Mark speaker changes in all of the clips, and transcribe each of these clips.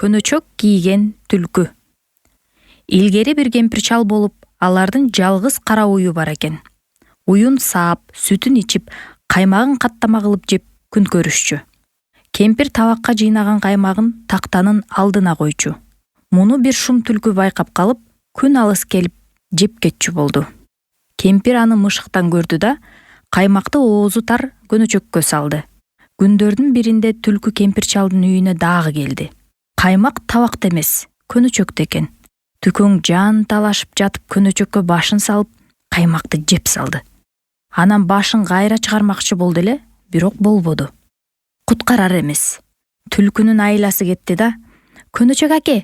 Speaker 1: Көнөчөк кийген түлкү. Илгери бир кемпир чал болуп, алардын жалгыз кара уyu бар экен. Уюн саап, сүтүн ичип, каймагын каттама кылып жеп күн көрүшчү. Кемпир табакка жыйнаган каймагын тактанын алдына койчу. Муну бир шум түлкү байкап калып, күн алыс келип жеп кетчү болду. Кемпир аны мышыктан көрдү да, каймакты оозу тар көнөчөккө салды. Күндөрдүн биринде түлкү кемпир чалдын үйүнө дагы келди. Каймак табакта эмес, көнөчөктө экен. Түкөң жан талашып жатып көнөчөккө башын салып, каймакты жеп салды. Анан башын кайра чыгармакчы болду эле, бирок болбоду. Куткарар эмес. Түлкүнүн айласы кетти да, "Көнөчөк аке,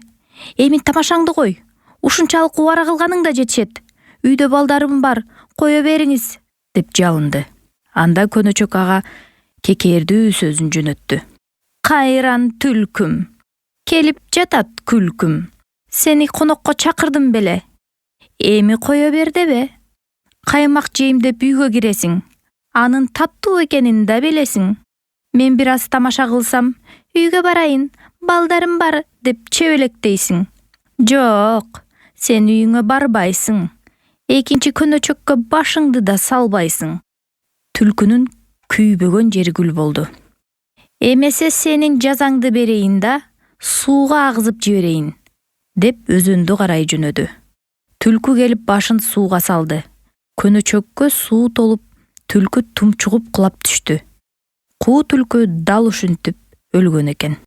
Speaker 1: эми тамашаңды кой. Ушунчалык убара кылганың да жетишет. Үйдө балдарым бар, кое бериңиз", деп жалынды. Анда көнөчөк ага кекердүү сөзүн жөнөттү. "Кайран түлкүм, келип жатат күлкүм. Сени конокко чакырдым беле. Эми кое бер дебе. Каймак жейм деп үйгө киресиң. Анын таттуу экенин да билесиң. Мен бир аз тамаша кылсам, үйгө барайын, балдарым бар деп чебелектейсиң. Жок, сен үйүңө барбайсың. Экинчи көнөчөккө башыңды да салбайсың." Түлкүнүн күйбөгөн жери күл болду. "Эмесе сенин жазаңды берейин да, сууга агызып жиберейин", деп өзөндү карай жөнөдү. Түлкү келип башын сууга салды. Көнөчөккө суу толуп, түлкү тумчугуп кулап түштү. Куу түлкү дал ушинтип өлгөн экен.